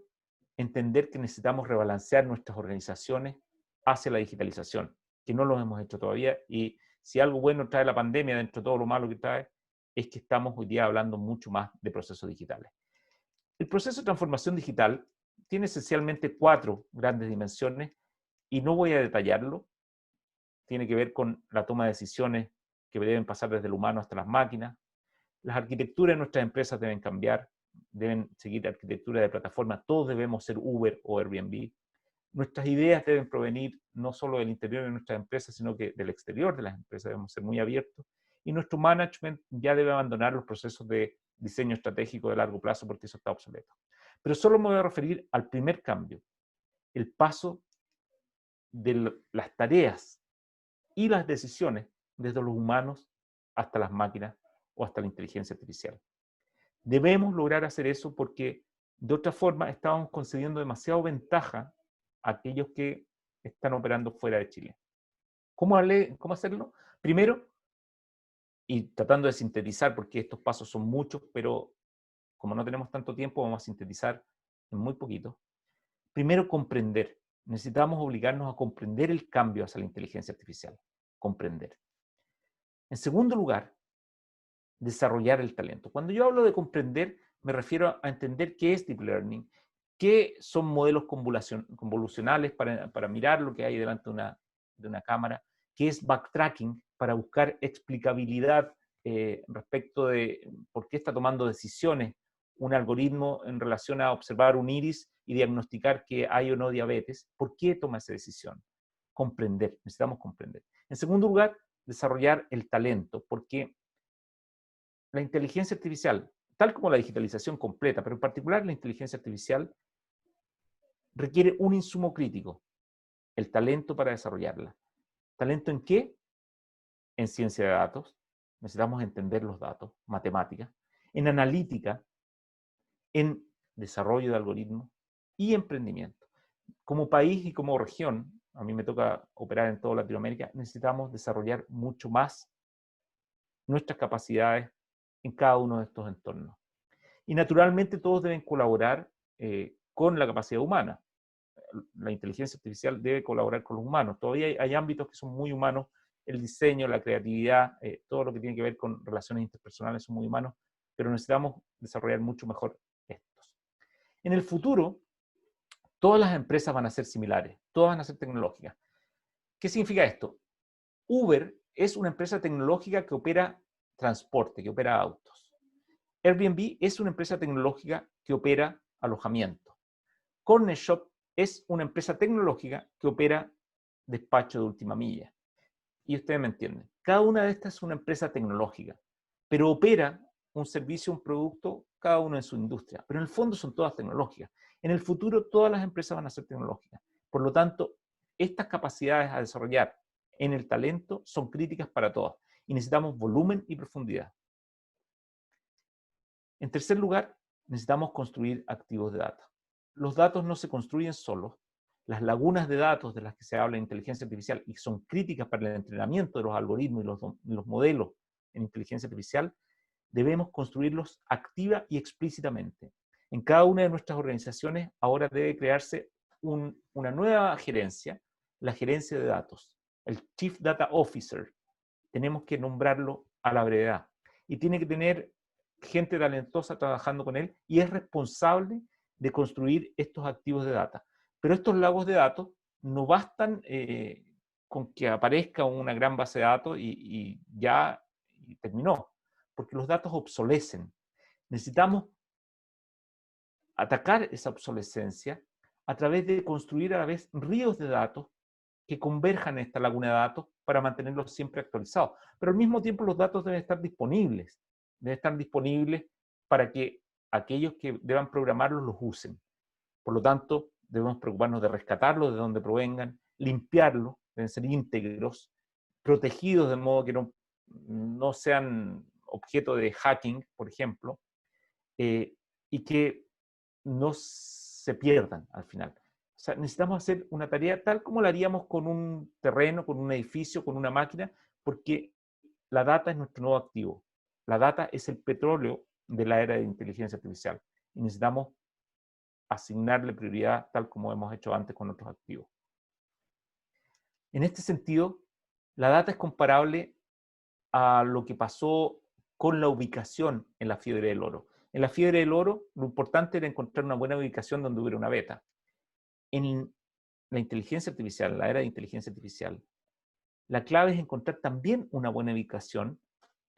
entender que necesitamos rebalancear nuestras organizaciones hacia la digitalización, que no lo hemos hecho todavía, y si algo bueno trae la pandemia dentro de todo lo malo que trae, es que estamos hoy día hablando mucho más de procesos digitales. El proceso de transformación digital tiene esencialmente 4 grandes dimensiones, y no voy a detallarlo. Tiene que ver con la toma de decisiones que deben pasar desde el humano hasta las máquinas. Las arquitecturas de nuestras empresas deben cambiar, deben seguir arquitectura de plataforma. Todos debemos ser Uber o Airbnb. Nuestras ideas deben provenir no solo del interior de nuestras empresas, sino que del exterior de las empresas. Debemos ser muy abiertos. Y nuestro management ya debe abandonar los procesos de diseño estratégico de largo plazo, porque eso está obsoleto. Pero solo me voy a referir al primer cambio, el paso de las tareas y las decisiones desde los humanos hasta las máquinas o hasta la inteligencia artificial. Debemos lograr hacer eso porque de otra forma estamos concediendo demasiada ventaja a aquellos que están operando fuera de Chile. ¿Cómo hacerlo? Primero, y tratando de sintetizar, porque estos pasos son muchos, pero como no tenemos tanto tiempo, vamos a sintetizar en muy poquito. Primero, comprender. Necesitamos obligarnos a comprender el cambio hacia la inteligencia artificial. Comprender. En segundo lugar, desarrollar el talento. Cuando yo hablo de comprender, me refiero a entender qué es Deep Learning, qué son modelos convolucionales para mirar lo que hay delante de una cámara, qué es backtracking para buscar explicabilidad respecto de por qué está tomando decisiones un algoritmo en relación a observar un iris y diagnosticar que hay o no diabetes. ¿Por qué toma esa decisión? Comprender, necesitamos comprender. En segundo lugar, desarrollar el talento, porque la inteligencia artificial, tal como la digitalización completa, pero en particular la inteligencia artificial, requiere un insumo crítico, el talento para desarrollarla. ¿Talento en qué? En ciencia de datos, necesitamos entender los datos, matemática, en analítica, en desarrollo de algoritmos y emprendimiento. Como país y como región, a mí me toca operar en toda Latinoamérica, necesitamos desarrollar mucho más nuestras capacidades en cada uno de estos entornos. Y naturalmente todos deben colaborar con la capacidad humana. La inteligencia artificial debe colaborar con los humanos. Todavía hay ámbitos que son muy humanos, el diseño, la creatividad, todo lo que tiene que ver con relaciones interpersonales son muy humanos, pero necesitamos desarrollar mucho mejor estos. En el futuro, todas las empresas van a ser similares, todas van a ser tecnológicas. ¿Qué significa esto? Uber es una empresa tecnológica que opera transporte, que opera autos. Airbnb es una empresa tecnológica que opera alojamiento. Corner Shop es una empresa tecnológica que opera despacho de última milla. Y ustedes me entienden. Cada una de estas es una empresa tecnológica, pero opera un servicio, un producto, cada uno en su industria. Pero en el fondo son todas tecnológicas. En el futuro todas las empresas van a ser tecnológicas. Por lo tanto, estas capacidades a desarrollar en el talento son críticas para todas. Y necesitamos volumen y profundidad. En tercer lugar, necesitamos construir activos de datos. Los datos no se construyen solos. Las lagunas de datos de las que se habla en inteligencia artificial y son críticas para el entrenamiento de los algoritmos y los modelos en inteligencia artificial, debemos construirlos activa y explícitamente. En cada una de nuestras organizaciones ahora debe crearse una nueva gerencia, la gerencia de datos, el Chief Data Officer. Tenemos que nombrarlo a la brevedad. Y tiene que tener gente talentosa trabajando con él y es responsable de construir estos activos de data. Pero estos lagos de datos no bastan con que aparezca una gran base de datos y ya terminó, porque los datos obsolecen. Necesitamos atacar esa obsolescencia a través de construir a la vez ríos de datos que converjan en esta laguna de datos para mantenerlos siempre actualizados. Pero al mismo tiempo los datos deben estar disponibles para que aquellos que deban programarlos los usen. Por lo tanto, debemos preocuparnos de rescatarlos de donde provengan, limpiarlos, deben ser íntegros, protegidos de modo que no sean objeto de hacking, por ejemplo, y que no se pierdan al final. O sea, necesitamos hacer una tarea tal como la haríamos con un terreno, con un edificio, con una máquina, porque la data es nuestro nuevo activo. La data es el petróleo de la era de inteligencia artificial. Y necesitamos asignarle prioridad tal como hemos hecho antes con otros activos. En este sentido, la data es comparable a lo que pasó con la ubicación en la fiebre del oro. En la fiebre del oro, lo importante era encontrar una buena ubicación donde hubiera una beta. En la inteligencia artificial, en la era de inteligencia artificial, la clave es encontrar también una buena ubicación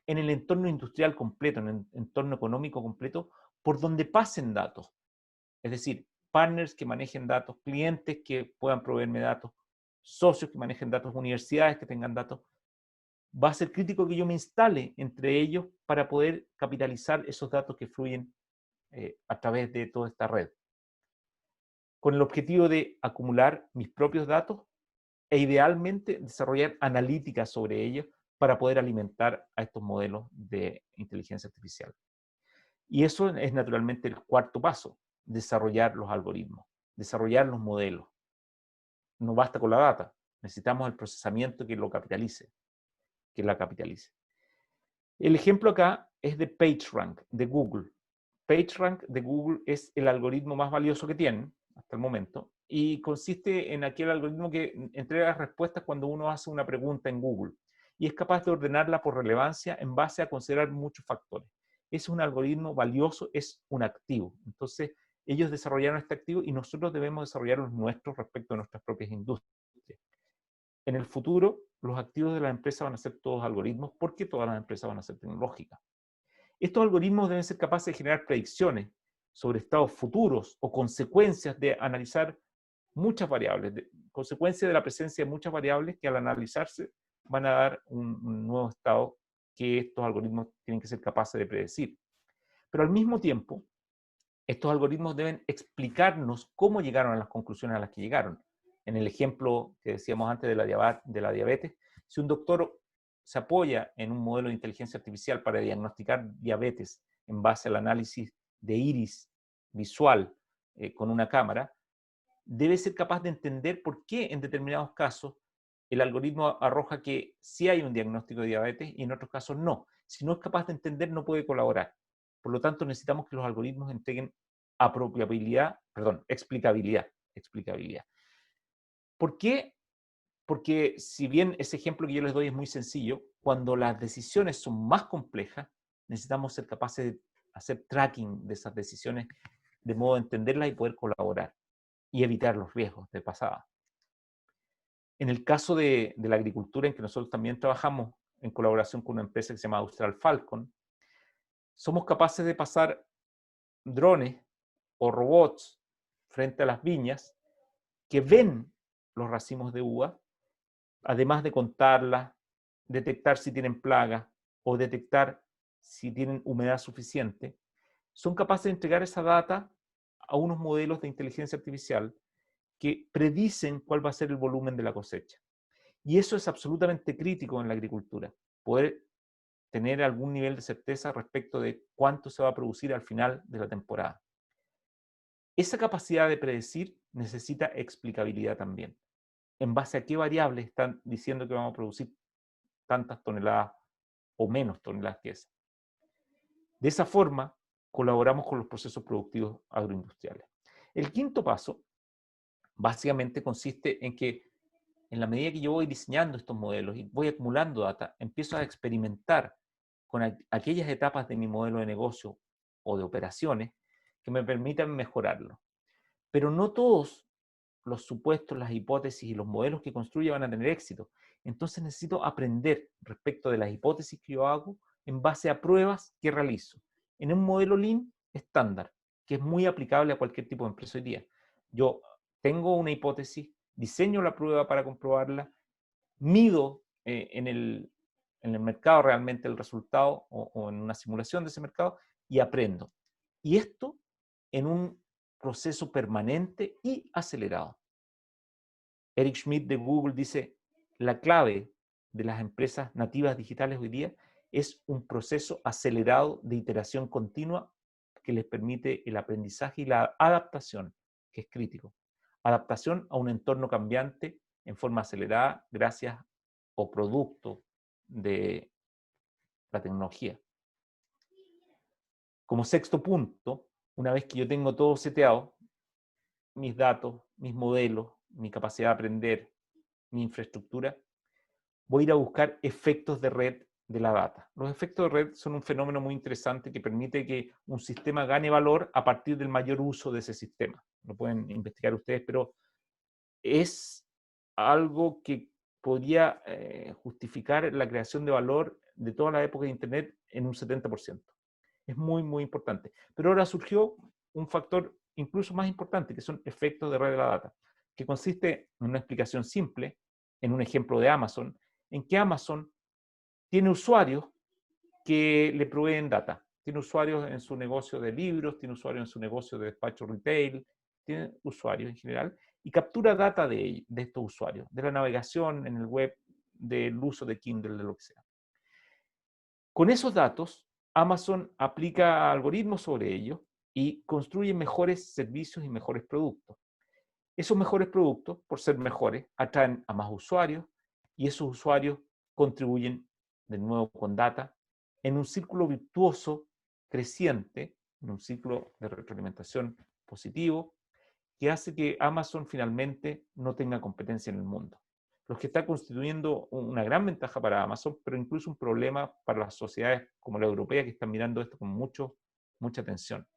en el entorno industrial completo, en el entorno económico completo, por donde pasen datos. Es decir, partners que manejen datos, clientes que puedan proveerme datos, socios que manejen datos, universidades que tengan datos. Va a ser crítico que yo me instale entre ellos para poder capitalizar esos datos que fluyen a través de toda esta red, con el objetivo de acumular mis propios datos e idealmente desarrollar analíticas sobre ellos para poder alimentar a estos modelos de inteligencia artificial. Y eso es naturalmente el cuarto paso, desarrollar los algoritmos, desarrollar los modelos. No basta con la data, necesitamos el procesamiento que lo capitalice, que la capitalice. El ejemplo acá es de PageRank, de Google. PageRank de Google es el algoritmo más valioso que tienen hasta el momento y consiste en aquel algoritmo que entrega respuestas cuando uno hace una pregunta en Google y es capaz de ordenarla por relevancia en base a considerar muchos factores. Es un algoritmo valioso, es un activo. Entonces, ellos desarrollaron este activo y nosotros debemos desarrollar los nuestros respecto a nuestras propias industrias. En el futuro, los activos de la empresa van a ser todos algoritmos porque todas las empresas van a ser tecnológicas. Estos algoritmos deben ser capaces de generar predicciones sobre estados futuros o consecuencias de analizar muchas variables, consecuencias de la presencia de muchas variables que al analizarse van a dar un nuevo estado que estos algoritmos tienen que ser capaces de predecir. Pero al mismo tiempo, estos algoritmos deben explicarnos cómo llegaron a las conclusiones a las que llegaron. En el ejemplo que decíamos antes de la diabetes, si un doctor se apoya en un modelo de inteligencia artificial para diagnosticar diabetes en base al análisis de iris visual con una cámara, debe ser capaz de entender por qué en determinados casos el algoritmo arroja que sí hay un diagnóstico de diabetes y en otros casos no. Si no es capaz de entender, no puede colaborar. Por lo tanto, necesitamos que los algoritmos entreguen explicabilidad. ¿Por qué? Porque si bien ese ejemplo que yo les doy es muy sencillo, cuando las decisiones son más complejas, necesitamos ser capaces de hacer tracking de esas decisiones de modo de entenderlas y poder colaborar y evitar los riesgos de pasada. En el caso de la agricultura, en que nosotros también trabajamos en colaboración con una empresa que se llama Austral Falcon, somos capaces de pasar drones o robots frente a las viñas que ven los racimos de uva, además de contarlas, detectar si tienen plagas o detectar si tienen humedad suficiente, son capaces de entregar esa data a unos modelos de inteligencia artificial que predicen cuál va a ser el volumen de la cosecha. Y eso es absolutamente crítico en la agricultura, poder tener algún nivel de certeza respecto de cuánto se va a producir al final de la temporada. Esa capacidad de predecir necesita explicabilidad también. ¿En base a qué variables están diciendo que vamos a producir tantas toneladas o menos toneladas que esa? De esa forma, colaboramos con los procesos productivos agroindustriales. El quinto paso, básicamente, consiste en que en la medida que yo voy diseñando estos modelos y voy acumulando data, empiezo a experimentar con aquellas etapas de mi modelo de negocio o de operaciones que me permitan mejorarlo. Pero no todos los supuestos, las hipótesis y los modelos que construyo van a tener éxito. Entonces necesito aprender respecto de las hipótesis que yo hago en base a pruebas que realizo. En un modelo Lean estándar, que es muy aplicable a cualquier tipo de empresa hoy día. Yo tengo una hipótesis, diseño la prueba para comprobarla, mido en el mercado realmente el resultado o en una simulación de ese mercado y aprendo. Y esto en un proceso permanente y acelerado. Eric Schmidt de Google dice, la clave de las empresas nativas digitales hoy día es un proceso acelerado de iteración continua que les permite el aprendizaje y la adaptación, que es crítico. Adaptación a un entorno cambiante en forma acelerada gracias o producto de la tecnología. Como sexto punto, una vez que yo tengo todo seteado, mis datos, mis modelos, mi capacidad de aprender, mi infraestructura, voy a ir a buscar efectos de red de la data. Los efectos de red son un fenómeno muy interesante que permite que un sistema gane valor a partir del mayor uso de ese sistema. Lo pueden investigar ustedes, pero es algo que podría justificar la creación de valor de toda la época de Internet en un 70%. Es muy, muy importante. Pero ahora surgió un factor incluso más importante, que son efectos de red de la data, que consiste en una explicación simple, en un ejemplo de Amazon, en que Amazon tiene usuarios que le proveen data. Tiene usuarios en su negocio de libros, tiene usuarios en su negocio de despacho retail, tiene usuarios en general, y captura data de estos usuarios, de la navegación en el web, del uso de Kindle, de lo que sea. Con esos datos, Amazon aplica algoritmos sobre ellos y construye mejores servicios y mejores productos. Esos mejores productos, por ser mejores, atraen a más usuarios y esos usuarios contribuyen de nuevo con data en un círculo virtuoso creciente, en un ciclo de retroalimentación positivo, que hace que Amazon finalmente no tenga competencia en el mundo. Lo que está constituyendo una gran ventaja para Amazon, pero incluso un problema para las sociedades como la europea que están mirando esto con mucha atención.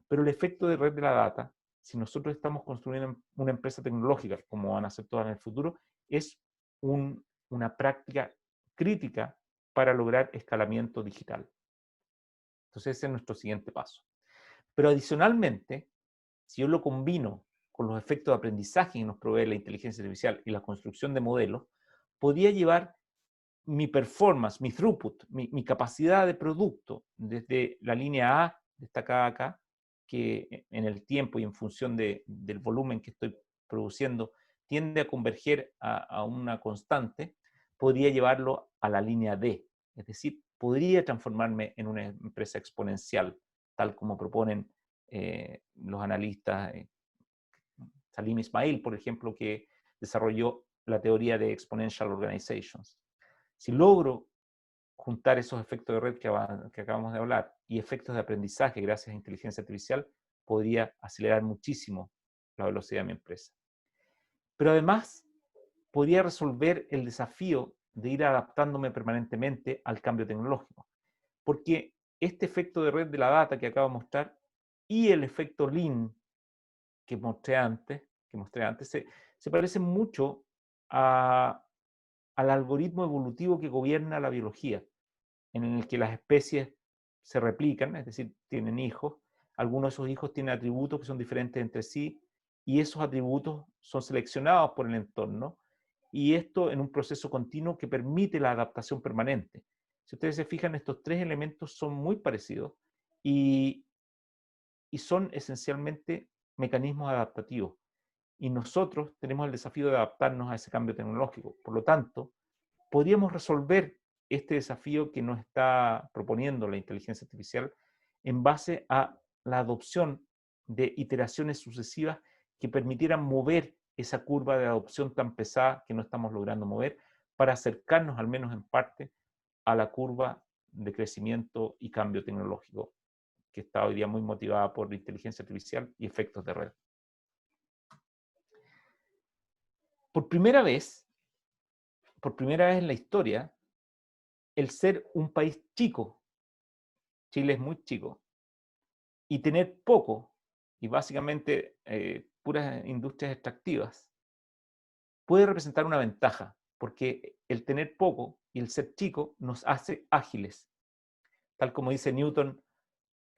Pero el efecto de red de la data, si nosotros estamos construyendo una empresa tecnológica, como van a ser todas en el futuro, es una práctica crítica para lograr escalamiento digital. Entonces ese es nuestro siguiente paso. Pero adicionalmente, si yo lo combino con los efectos de aprendizaje que nos provee la inteligencia artificial y la construcción de modelos, podría llevar mi performance, mi throughput, mi capacidad de producto desde la línea A, destacada acá, que en el tiempo y en función del volumen que estoy produciendo tiende a converger a una constante, podría llevarlo a la línea D. Es decir, podría transformarme en una empresa exponencial, tal como proponen los analistas, Salim Ismail, por ejemplo, que desarrolló la teoría de Exponential Organizations. Si logro juntar esos efectos de red que acabamos de hablar y efectos de aprendizaje gracias a inteligencia artificial, podría acelerar muchísimo la velocidad de mi empresa. Pero además, podría resolver el desafío de ir adaptándome permanentemente al cambio tecnológico. Porque este efecto de red de la data que acabo de mostrar y el efecto Lean que mostré antes se parecen mucho al algoritmo evolutivo que gobierna la biología, en el que las especies se replican, es decir, tienen hijos. Algunos de esos hijos tienen atributos que son diferentes entre sí y esos atributos son seleccionados por el entorno y esto en un proceso continuo que permite la adaptación permanente. Si ustedes se fijan, estos tres elementos son muy parecidos y son esencialmente mecanismos adaptativos. Y nosotros tenemos el desafío de adaptarnos a ese cambio tecnológico. Por lo tanto, podríamos resolver este desafío que nos está proponiendo la inteligencia artificial en base a la adopción de iteraciones sucesivas que permitieran mover esa curva de adopción tan pesada que no estamos logrando mover para acercarnos, al menos en parte, a la curva de crecimiento y cambio tecnológico que está hoy día muy motivada por la inteligencia artificial y efectos de red. Por primera vez en la historia, el ser un país chico, Chile es muy chico, y tener poco, y básicamente puras industrias extractivas, puede representar una ventaja, porque el tener poco y el ser chico nos hace ágiles. Tal como dice Newton,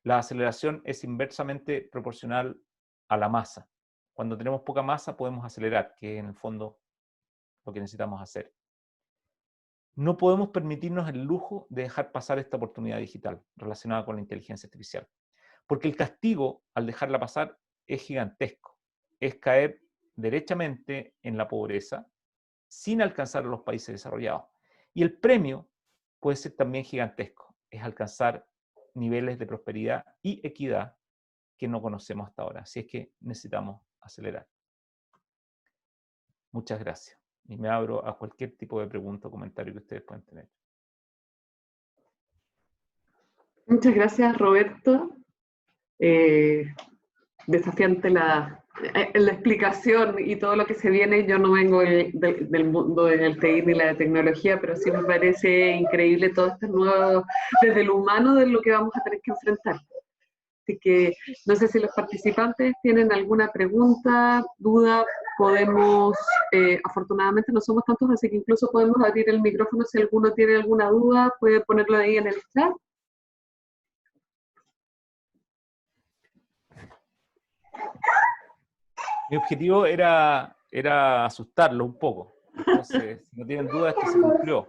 la aceleración es inversamente proporcional a la masa. Cuando tenemos poca masa podemos acelerar, que es en el fondo lo que necesitamos hacer. No podemos permitirnos el lujo de dejar pasar esta oportunidad digital relacionada con la inteligencia artificial, porque el castigo al dejarla pasar es gigantesco. Es caer derechamente en la pobreza sin alcanzar a los países desarrollados. Y el premio puede ser también gigantesco. Es alcanzar niveles de prosperidad y equidad que no conocemos hasta ahora. Así es que necesitamos acelerar. Muchas gracias. Y me abro a cualquier tipo de pregunta o comentario que ustedes puedan tener. Muchas gracias, Roberto. Desafiante la explicación y todo lo que se viene. Yo no vengo del mundo del TI ni la tecnología, pero sí me parece increíble todo esto nuevo, desde lo humano, de lo que vamos a tener que enfrentar. Así que no sé si los participantes tienen alguna pregunta, duda. Podemos, afortunadamente no somos tantos, así que incluso podemos abrir el micrófono si alguno tiene alguna duda, puede ponerlo ahí en el chat. Mi objetivo era asustarlo un poco. Entonces, si no tienen dudas, es que se cumplió.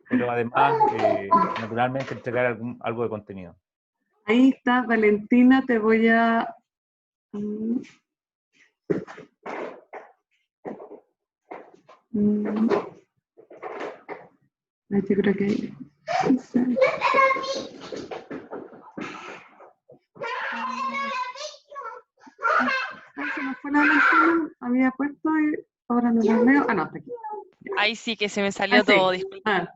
Pero además, naturalmente, entregar algo de contenido. Ahí está, Valentina, te voy a... Yo creo que... Se me fue la Valentina, había puesto y ahora no la veo. Ah, no, está aquí. Ahí sí que se me salió todo, Sí. disculpa.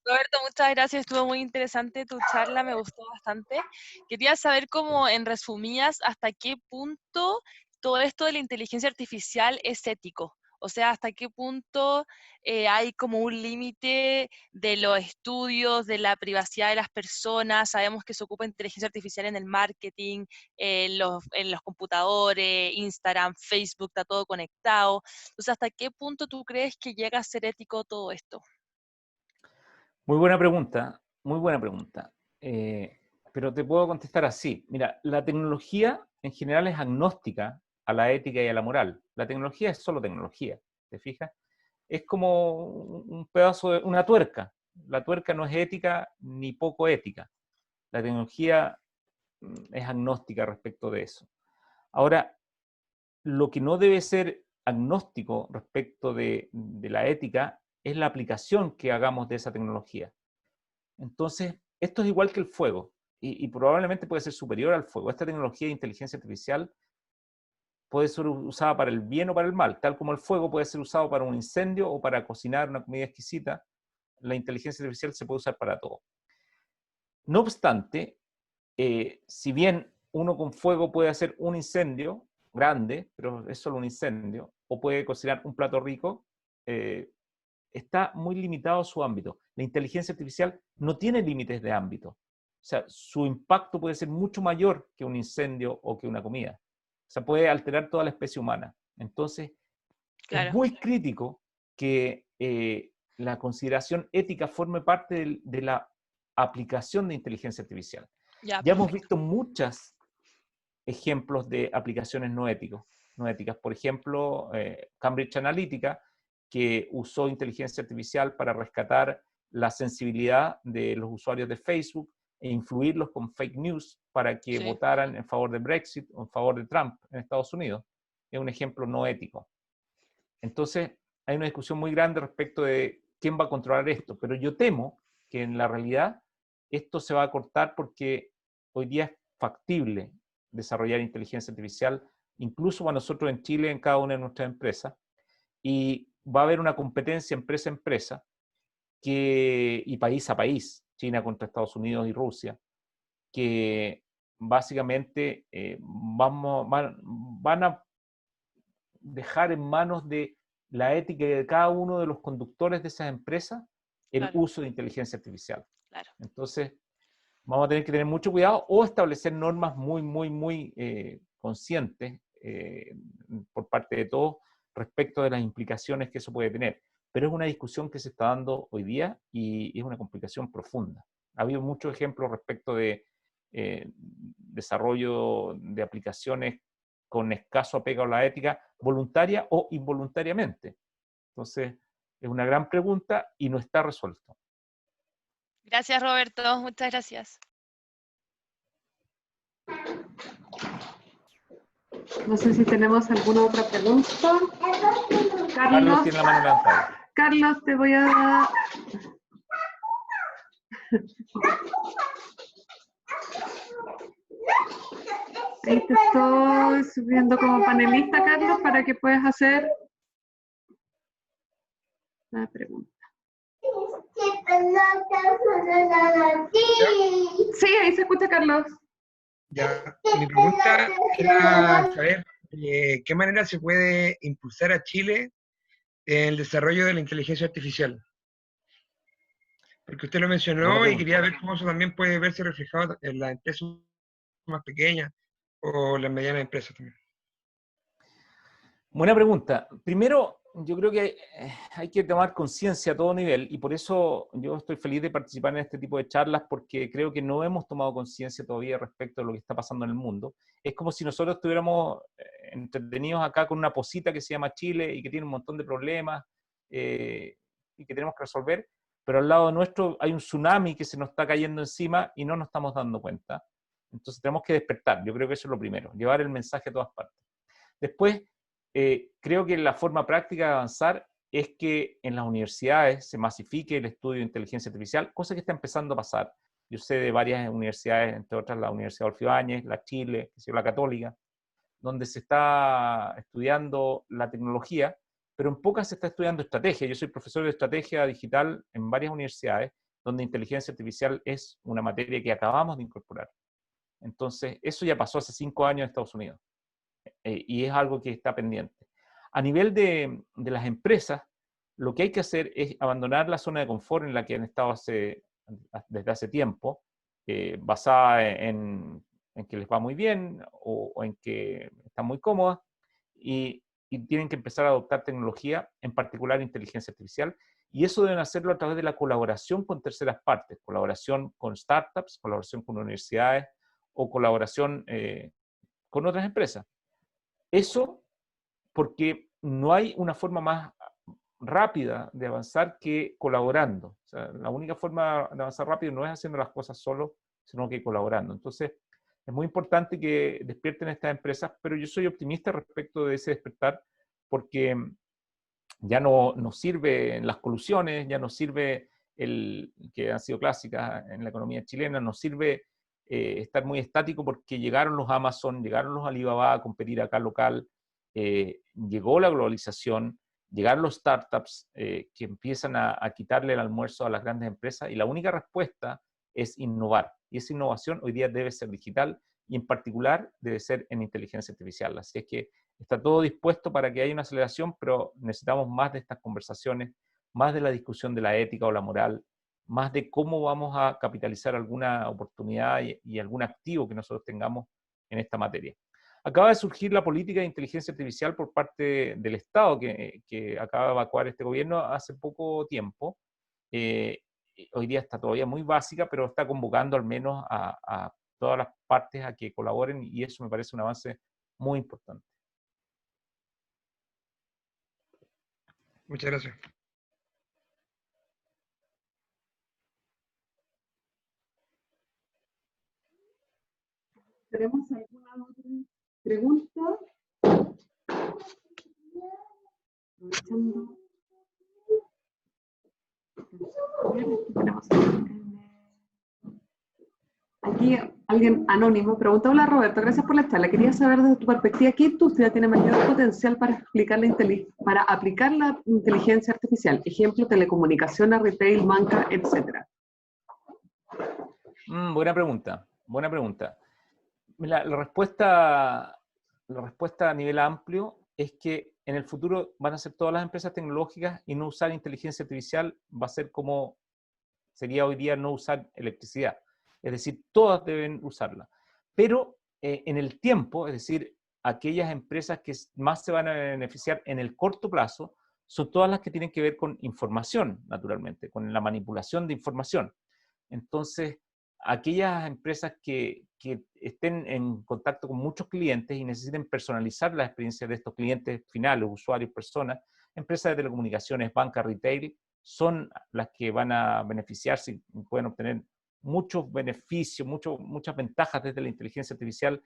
Roberto, muchas gracias, estuvo muy interesante tu charla, me gustó bastante. Quería saber cómo, en resumidas, hasta qué punto todo esto de la inteligencia artificial es ético. O sea, hasta qué punto hay como un límite de los estudios, de la privacidad de las personas. Sabemos que se ocupa inteligencia artificial en el marketing, en los computadores, Instagram, Facebook, está todo conectado. Entonces, ¿hasta qué punto tú crees que llega a ser ético todo esto? Muy buena pregunta, muy buena pregunta. Pero te puedo contestar así. Mira, la tecnología en general es agnóstica a la ética y a la moral. La tecnología es solo tecnología, ¿te fijas? Es como un pedazo de una tuerca. La tuerca no es ética ni poco ética. La tecnología es agnóstica respecto de eso. Ahora, lo que no debe ser agnóstico respecto de la ética es la aplicación que hagamos de esa tecnología. Entonces, esto es igual que el fuego y probablemente puede ser superior al fuego. Esta tecnología de inteligencia artificial puede ser usada para el bien o para el mal, tal como el fuego puede ser usado para un incendio o para cocinar una comida exquisita. La inteligencia artificial se puede usar para todo. No obstante, si bien uno con fuego puede hacer un incendio grande, pero es solo un incendio, o puede cocinar un plato rico, está muy limitado su ámbito. La inteligencia artificial no tiene límites de ámbito. O sea, su impacto puede ser mucho mayor que un incendio o que una comida. O sea, puede alterar toda la especie humana. Entonces, Claro. es muy crítico que la consideración ética forme parte de la aplicación de inteligencia artificial. Ya Hemos visto muchos ejemplos de aplicaciones no éticas. Por ejemplo, Cambridge Analytica, que usó inteligencia artificial para rescatar la sensibilidad de los usuarios de Facebook e influirlos con fake news para que votaran en favor de Brexit o en favor de Trump en Estados Unidos. Es un ejemplo no ético. Entonces, hay una discusión muy grande respecto de quién va a controlar esto, pero yo temo que en la realidad esto se va a cortar porque hoy día es factible desarrollar inteligencia artificial, incluso para nosotros en Chile, en cada una de nuestras empresas, y va a haber una competencia empresa a empresa y país a país, China contra Estados Unidos y Rusia, que básicamente van a dejar en manos de la ética de cada uno de los conductores de esas empresas el uso de inteligencia artificial. Claro. Entonces, vamos a tener que tener mucho cuidado o establecer normas muy conscientes por parte de todos respecto de las implicaciones que eso puede tener. Pero es una discusión que se está dando hoy día y es una complicación profunda. Ha habido muchos ejemplos respecto de desarrollo de aplicaciones con escaso apego a la ética, voluntaria o involuntariamente. Entonces, es una gran pregunta y no está resuelto. Gracias, Roberto. Muchas gracias. No sé si tenemos alguna otra pregunta. Carlos tiene la mano levantada. Carlos, te voy a... Ahí te estoy subiendo como panelista, Carlos, para que puedas hacer la pregunta. Sí, ahí se escucha, Carlos. Ya, mi pregunta era saber de qué manera se puede impulsar a Chile en el desarrollo de la inteligencia artificial. Porque usted lo mencionó y quería ver cómo eso también puede verse reflejado en las empresas más pequeñas o las medianas empresas también. Buena pregunta. Primero, yo creo que hay que tomar conciencia a todo nivel y por eso yo estoy feliz de participar en este tipo de charlas porque creo que no hemos tomado conciencia todavía respecto a lo que está pasando en el mundo. Es como si nosotros estuviéramos entretenidos acá con una posita que se llama Chile y que tiene un montón de problemas y que tenemos que resolver, pero al lado nuestro hay un tsunami que se nos está cayendo encima y no nos estamos dando cuenta. Entonces tenemos que despertar. Yo creo que eso es lo primero, llevar el mensaje a todas partes. Después, creo que la forma práctica de avanzar es que en las universidades se masifique el estudio de inteligencia artificial, cosa que está empezando a pasar. Yo sé de varias universidades, entre otras la Universidad Adolfo Ibáñez, la Chile, la Católica, donde se está estudiando la tecnología, pero en pocas se está estudiando estrategia. Yo soy profesor de estrategia digital en varias universidades, donde inteligencia artificial es una materia que acabamos de incorporar. Entonces, eso ya pasó hace 5 años en Estados Unidos. Y es algo que está pendiente. A nivel de las empresas, lo que hay que hacer es abandonar la zona de confort en la que han estado desde hace tiempo, basada en que les va muy bien o en que están muy cómodas, y tienen que empezar a adoptar tecnología, en particular inteligencia artificial, y eso deben hacerlo a través de la colaboración con terceras partes, colaboración con startups, colaboración con universidades o colaboración con otras empresas. Eso porque no hay una forma más rápida de avanzar que colaborando. O sea, la única forma de avanzar rápido no es haciendo las cosas solo, sino que colaborando. Entonces, es muy importante que despierten estas empresas, pero yo soy optimista respecto de ese despertar, porque ya no nos sirven las colusiones, ya no sirve el que han sido clásicas en la economía chilena, nos sirve estar muy estático porque llegaron los Amazon, llegaron los Alibaba a competir acá local, llegó la globalización, llegaron los startups que empiezan a quitarle el almuerzo a las grandes empresas y la única respuesta es innovar. Y esa innovación hoy día debe ser digital y en particular debe ser en inteligencia artificial. Así es que está todo dispuesto para que haya una aceleración, pero necesitamos más de estas conversaciones, más de la discusión de la ética o la moral, más de cómo vamos a capitalizar alguna oportunidad y algún activo que nosotros tengamos en esta materia. Acaba de surgir la política de inteligencia artificial por parte del Estado, que acaba de evacuar este gobierno hace poco tiempo. Hoy día está todavía muy básica, pero está convocando al menos a todas las partes a que colaboren y eso me parece un avance muy importante. Muchas gracias. ¿Tenemos alguna otra pregunta? Aquí alguien anónimo pregunta: hola Roberto, gracias por la charla. Quería saber desde tu perspectiva, ¿qué industria tiene mayor potencial para aplicar la inteligencia artificial? Ejemplo, telecomunicaciones, retail, banca, etcétera. Buena pregunta, buena pregunta. La respuesta a nivel amplio es que en el futuro van a ser todas las empresas tecnológicas y no usar inteligencia artificial va a ser como sería hoy día no usar electricidad. Es decir, todas deben usarla. Pero en el tiempo, es decir, aquellas empresas que más se van a beneficiar en el corto plazo son todas las que tienen que ver con información, naturalmente, con la manipulación de información. Entonces, aquellas empresas que estén en contacto con muchos clientes y necesiten personalizar la experiencia de estos clientes finales, usuarios, personas, empresas de telecomunicaciones, banca, retail, son las que van a beneficiarse y pueden obtener muchos beneficios, muchas ventajas desde la inteligencia artificial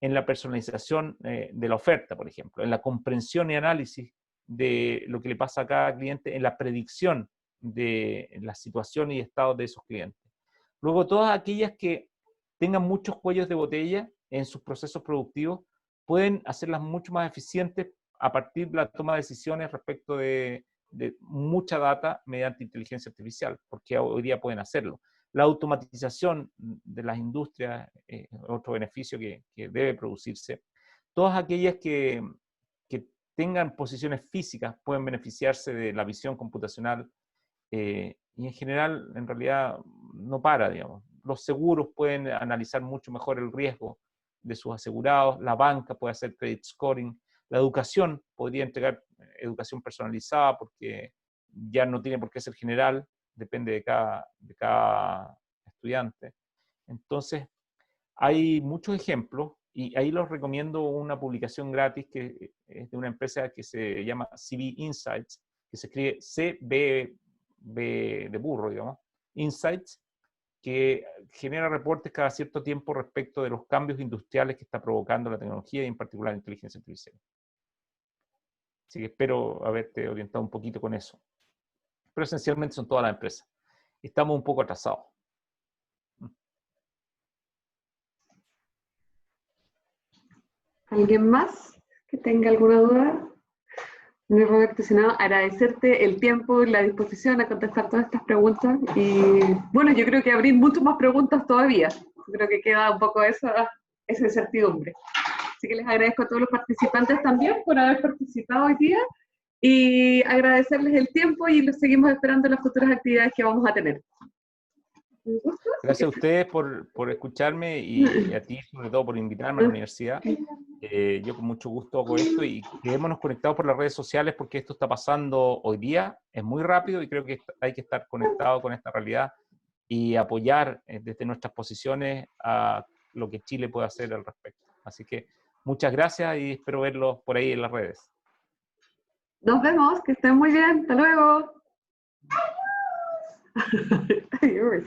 en la personalización de la oferta, por ejemplo, en la comprensión y análisis de lo que le pasa a cada cliente, en la predicción de la situación y estado de esos clientes. Luego, todas aquellas que tengan muchos cuellos de botella en sus procesos productivos, pueden hacerlas mucho más eficientes a partir de la toma de decisiones respecto de mucha data mediante inteligencia artificial, porque hoy día pueden hacerlo. La automatización de las industrias es otro beneficio que debe producirse. Todas aquellas que tengan posiciones físicas pueden beneficiarse de la visión computacional y en general, en realidad, no para, digamos. Los seguros pueden analizar mucho mejor el riesgo de sus asegurados, la banca puede hacer credit scoring, la educación podría entregar educación personalizada porque ya no tiene por qué ser general, depende de cada estudiante. Entonces, hay muchos ejemplos y ahí les recomiendo una publicación gratis que es de una empresa que se llama CB Insights, que se escribe CB de burro, digamos, Insights, que genera reportes cada cierto tiempo respecto de los cambios industriales que está provocando la tecnología y en particular la inteligencia artificial. Así que espero haberte orientado un poquito con eso. Pero esencialmente son todas las empresas. Estamos un poco atrasados. ¿Alguien más que tenga alguna duda? No, Roberto, sino agradecerte el tiempo y la disposición a contestar todas estas preguntas. Y bueno, yo creo que abrir muchas más preguntas todavía. Yo creo que queda un poco esa incertidumbre. Así que les agradezco a todos los participantes también por haber participado hoy día y agradecerles el tiempo y los seguimos esperando en las futuras actividades que vamos a tener. Un gusto. Gracias a ustedes por escucharme y a ti sobre todo por invitarme a la universidad. Yo con mucho gusto hago esto y quedémonos conectados por las redes sociales porque esto está pasando hoy día, es muy rápido y creo que hay que estar conectado con esta realidad y apoyar desde nuestras posiciones a lo que Chile puede hacer al respecto. Así que muchas gracias y espero verlos por ahí en las redes. Nos vemos, que estén muy bien, hasta luego. Adiós.